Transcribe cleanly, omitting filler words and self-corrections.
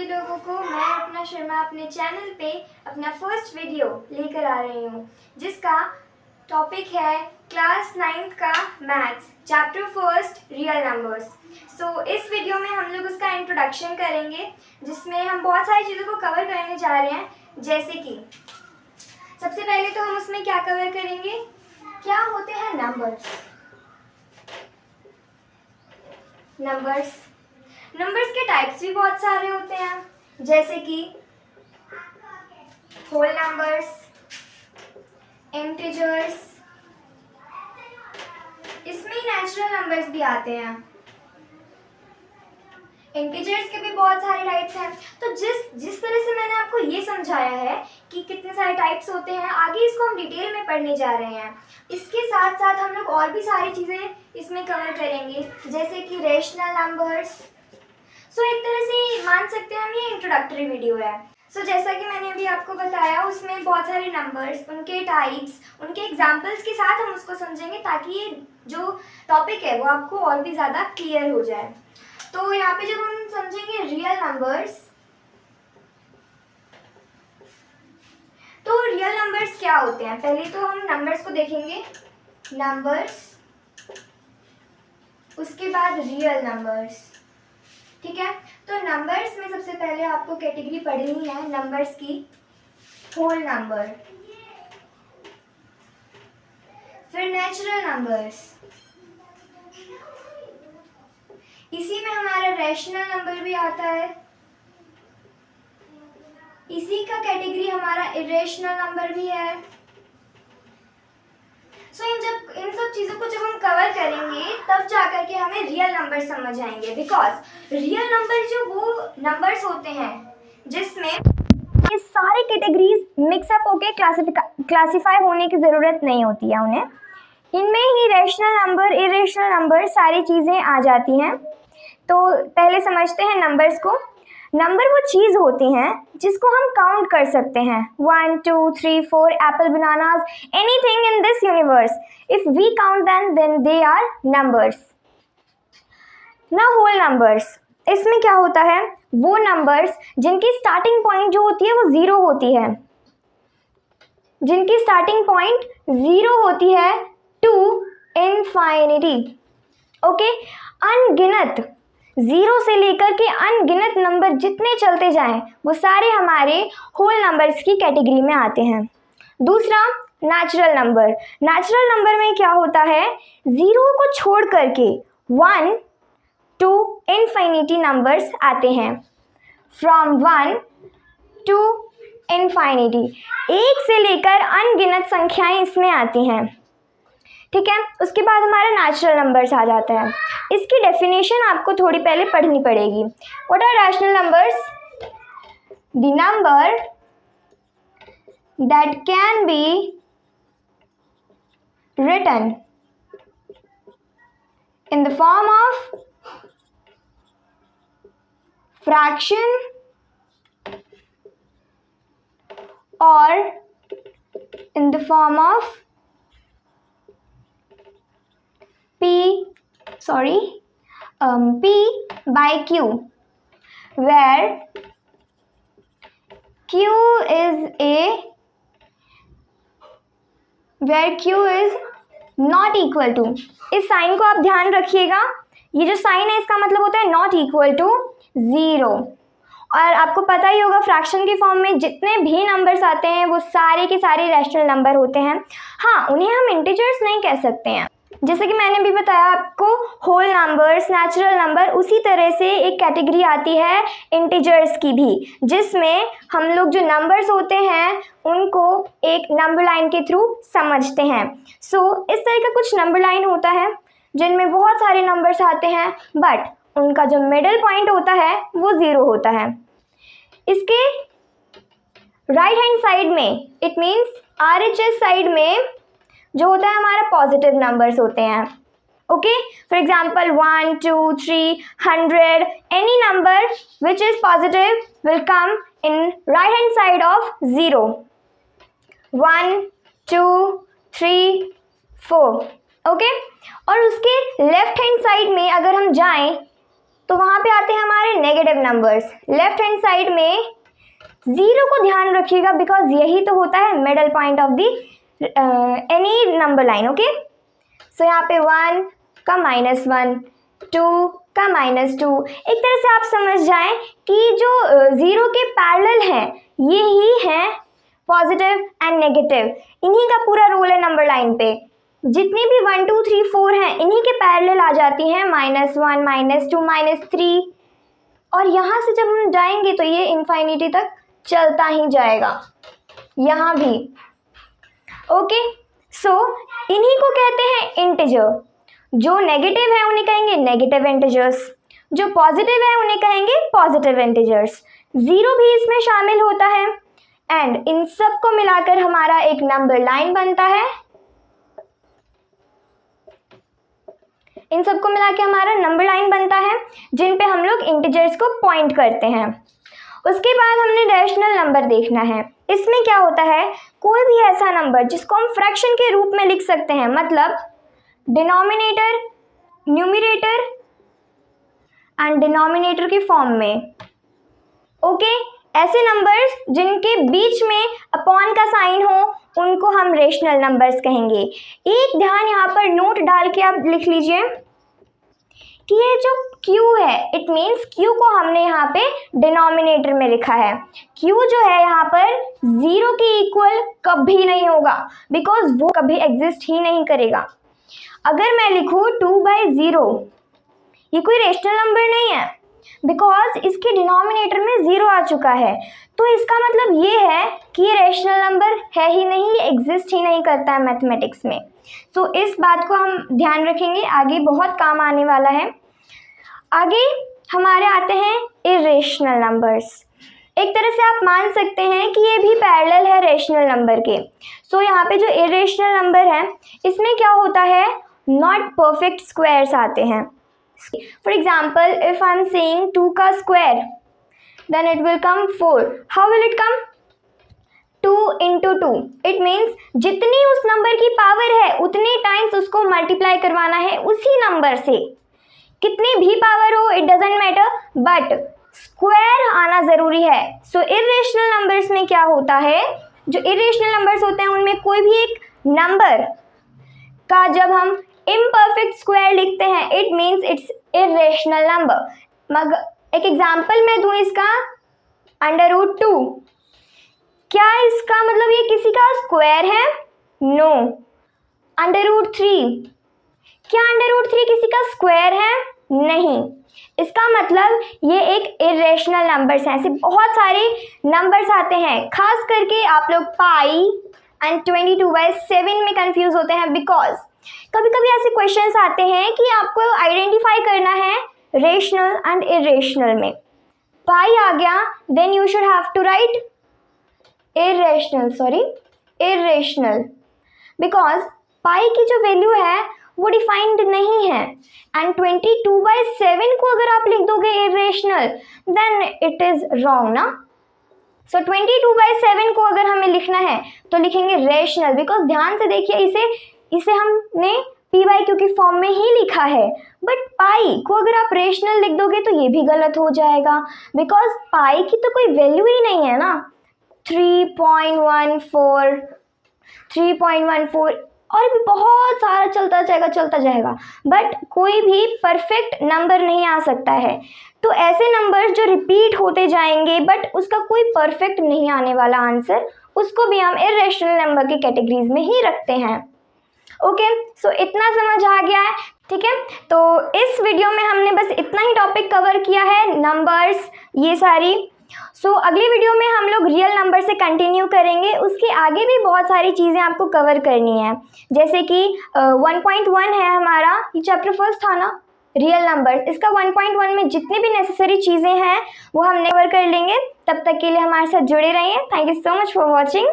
सभी लोगों को। मैं अपना शर्मा अपने चैनल पे अपना फर्स्ट वीडियो लेकर आ रही हूँ, जिसका टॉपिक है क्लास 9th का maths chapter first real numbers. So इस वीडियो में हम लोग उसका इंट्रोडक्शन करेंगे, जिसमें हम बहुत सारी चीज़ों को कवर करने जा रहे हैं। जैसे कि सबसे पहले तो हम उसमें क्या कवर करेंगे, क्या होते हैं नंबर्स। नंबर्स के टाइप्स भी बहुत सारे होते हैं, जैसे कि होल नंबर्स, इंटीजर्स, इसमें नेचुरल नंबर्स भी आते हैं। इंटीजर्स के भी बहुत सारे टाइप्स हैं। तो जिस तरह से मैंने आपको ये समझाया है कि कितने सारे टाइप्स होते हैं, आगे इसको हम डिटेल में पढ़ने जा रहे हैं। इसके साथ साथ हम लोग और भी सारी चीज़ें इसमें कवर करेंगे, जैसे कि रेशनल नंबर्स। सो एक तरह से मान सकते हैं हम ये इंट्रोडक्टरी वीडियो है। सो जैसा कि मैंने अभी आपको बताया, उसमें बहुत सारे नंबर्स, उनके टाइप्स, उनके एग्जाम्पल्स के साथ हम उसको समझेंगे, ताकि ये जो टॉपिक है वो आपको और भी ज़्यादा क्लियर हो जाए। तो यहाँ पे जब हम समझेंगे रियल नंबर्स, तो रियल नंबर्स क्या होते हैं, पहले तो हम नंबर्स को देखेंगे। नंबर्स, उसके बाद रियल नंबर्स। ठीक है, तो नंबर्स में सबसे पहले आपको कैटेगरी पढ़नी है नंबर्स की, होल नंबर, फिर नेचुरल नंबर्स, इसी में हमारा रेशनल नंबर भी आता है, इसी का कैटेगरी हमारा इरेशनल नंबर भी है। सो इन सब चीज़ों को जब हम कवर करेंगे, तब जाकर के हमें रियल नंबर समझ आएंगे। बिकॉज रियल नंबर जो वो नंबर्स होते हैं जिसमें ये सारे कैटेगरीज मिक्सअप होके क्लासिफाई होने की ज़रूरत नहीं होती है उन्हें। इनमें ही रेशनल नंबर, इरेशनल नंबर, सारी चीज़ें आ जाती हैं। तो पहले समझते हैं नंबर्स को। नंबर वो चीज़ होती हैं जिसको हम काउंट कर सकते हैं। 1 2 3 4 apple, bananas, anything in this universe, if we count then they are numbers. ना होल नंबर्स, इसमें क्या होता है, वो नंबर्स जिनकी स्टार्टिंग पॉइंट जो होती है वो ज़ीरो होती है, जिनकी स्टार्टिंग पॉइंट ज़ीरो होती है टू इनफाइनिटी। ओके, अनगिनत, ज़ीरो से लेकर के अनगिनत नंबर जितने चलते जाएं, वो सारे हमारे होल नंबर्स की कैटेगरी में आते हैं। दूसरा, नेचुरल नंबर। नेचुरल नंबर में क्या होता है, ज़ीरो को छोड़ करके 1 टू इनफाइनिटी नंबर्स आते हैं। फ्रॉम 1 टू इनफाइनिटी, एक से लेकर अनगिनत संख्याएं इसमें आती हैं। ठीक है, उसके बाद हमारा नेचुरल नंबर्स आ जाता है। इसकी डेफिनेशन आपको थोड़ी पहले पढ़नी पड़ेगी। What are rational numbers? The number that can be written in the form of fraction or in the form of P by Q, where Q is not equal to, इस sign को आप ध्यान रखिएगा, ये जो साइन है इसका मतलब होता है नॉट इक्वल टू 0। और आपको पता ही होगा, फ्रैक्शन के फॉर्म में जितने भी नंबर्स आते हैं वो सारे के सारे रैशनल नंबर होते हैं। हाँ, उन्हें हम इंटीजर्स नहीं कह सकते हैं। जैसे कि मैंने भी बताया आपको, होल नंबर्स, नेचुरल नंबर, उसी तरह से एक कैटेगरी आती है इंटीजर्स की भी, जिसमें हम लोग जो नंबर्स होते हैं उनको एक नंबर लाइन के थ्रू समझते हैं। सो इस तरह का कुछ नंबर लाइन होता है जिनमें बहुत सारे नंबर्स आते हैं, बट उनका जो मिडिल पॉइंट होता है वो 0 होता है। इसके राइट हैंड साइड में, इट मीन्स RHS साइड में जो होता है हमारा पॉजिटिव नंबर्स होते हैं। Okay, for example 1 2 3 100, any number which is positive will come in right hand side of 0। 1 2 3 4। Okay, और उसके लेफ्ट हैंड साइड में अगर हम जाएं तो वहाँ पे आते हैं हमारे negative numbers. Left hand side में 0 को ध्यान रखिएगा बिकॉज यही तो होता है middle point of the any number line. Okay, so यहाँ पे 1 का -1, 2 का -2। एक तरह से आप समझ जाएं कि जो 0 के पैरेलल हैं ये ही हैं पॉजिटिव एंड नेगेटिव, इन्हीं का पूरा रोल है नंबर लाइन पे। जितनी भी 1 2 3 4 हैं इन्हीं के पैरेलल आ जाती हैं -1 -2 -3, और यहाँ से जब हम जाएंगे तो ये इन्फाइनिटी तक चलता ही जाएगा, यहाँ भी। ओके, सो इन्हीं को कहते हैं इंटीजर। जो नेगेटिव है उन्हें कहेंगे नेगेटिव इंटीजर्स, जो पॉजिटिव है उन्हें कहेंगे पॉजिटिव इंटीजर्स। 0 भी इसमें शामिल होता है एंड इन सब को मिलाकर हमारा एक नंबर लाइन बनता है। इन सबको मिला के हमारा नंबर लाइन बनता है जिन पे हम लोग इंटीजर्स को पॉइंट करते हैं। उसके बाद हमने रैशनल नंबर देखना है। इसमें क्या होता है, कोई भी ऐसा नंबर जिसको हम फ्रैक्शन के रूप में लिख सकते हैं, मतलब डिनोमिनेटर, न्यूमरेटर एंड डिनोमिनेटर की फॉर्म में। ओके, ऐसे नंबर्स जिनके बीच में अपॉन का साइन हो उनको हम रेशनल नंबर्स कहेंगे। एक ध्यान यहाँ पर नोट डाल के आप लिख लीजिए कि ये जो q है इट मीन्स q को हमने यहाँ पे डिनोमिनेटर में लिखा है। q जो है यहाँ पर 0 के इक्वल कभी नहीं होगा बिकॉज वो कभी एग्जिस्ट ही नहीं करेगा। अगर मैं लिखूँ 2/0, ये कोई रेशनल नंबर नहीं है बिकॉज इसके डिनोमिनेटर में 0 आ चुका है, तो इसका मतलब ये है कि ये रेशनल नंबर है ही नहीं, ये एग्जिस्ट ही नहीं करता है मैथमेटिक्स में। तो इस बात को हम ध्यान रखेंगे, आगे बहुत काम आने वाला है। आगे हमारे आते हैं इरेशनल नंबर्स। एक तरह से आप मान सकते हैं कि ये भी पैरेलल है रेशनल नंबर के। सो यहाँ पे जो इरेशनल नंबर है इसमें क्या होता है, नॉट परफेक्ट स्क्वायर्स आते हैं। For example, if I am saying 2 का square, then it will come 4. How will it come? 2 into 2. It means जितनी उस नंबर की पावर है उतने टाइम्स उसको मल्टीप्लाई करवाना है उसी नंबर से। कितनी भी पावर हो it doesn't matter, but square आना ज़रूरी है। सो इरेशनल नंबर्स में क्या होता है, जो इरेशनल नंबर्स होते हैं उनमें कोई भी एक नंबर का जब हम इम्परफेक्ट स्क्वायर लिखते हैं it means it's irrational number. मगर एक एग्जांपल मैं दूँ इसका, √2, क्या इसका मतलब ये किसी का स्क्वायर है? नो। √3, क्या √3 किसी का स्क्वायर है? नहीं। इसका मतलब ये एक इरेशनल नंबर्स हैं। ऐसे बहुत सारे नंबर्स आते हैं, खास करके आप लोग पाई एंड 22/7 में कंफ्यूज होते हैं बिकॉज कभी कभी ऐसे क्वेश्चंस आते हैं कि आपको आइडेंटिफाई करना है रेशनल एंड इरेशनल में। पाई आ गया then you should have to write irrational because pi की जो वैल्यू है वो डिफाइंड नहीं है एंड 22/7 को अगर आप लिख दोगे irrational then it is wrong ना। सो 22/7 को अगर हमें लिखना है तो लिखेंगे रेशनल बिकॉज ध्यान से देखिए इसे हमने p/q की फॉर्म में ही लिखा है, बट पाई को अगर आप रेशनल लिख दोगे तो ये भी गलत हो जाएगा बिकॉज पाई की तो कोई वैल्यू ही नहीं है ना। 3.14 और भी बहुत सारा चलता जाएगा बट कोई भी परफेक्ट नंबर नहीं आ सकता है। तो ऐसे नंबर जो रिपीट होते जाएंगे बट उसका कोई परफेक्ट नहीं आने वाला आंसर, उसको भी हम इरेशनल नंबर की कैटेगरीज में ही रखते हैं। ओके, सो इतना समझ आ गया है, ठीक है। तो इस वीडियो में हमने बस इतना ही टॉपिक कवर किया है, नंबर्स ये सारी। सो अगली वीडियो में हम लोग रियल नंबर से कंटिन्यू करेंगे, उसके आगे भी बहुत सारी चीज़ें आपको कवर करनी है, जैसे कि 1.1 है हमारा, ये चैप्टर फर्स्ट था ना रियल नंबर्स, इसका 1.1 में जितनी भी नेसेसरी चीज़ें हैं वो हम कवर कर लेंगे। तब तक के लिए हमारे साथ जुड़े रहिए। Thank you so much for watching.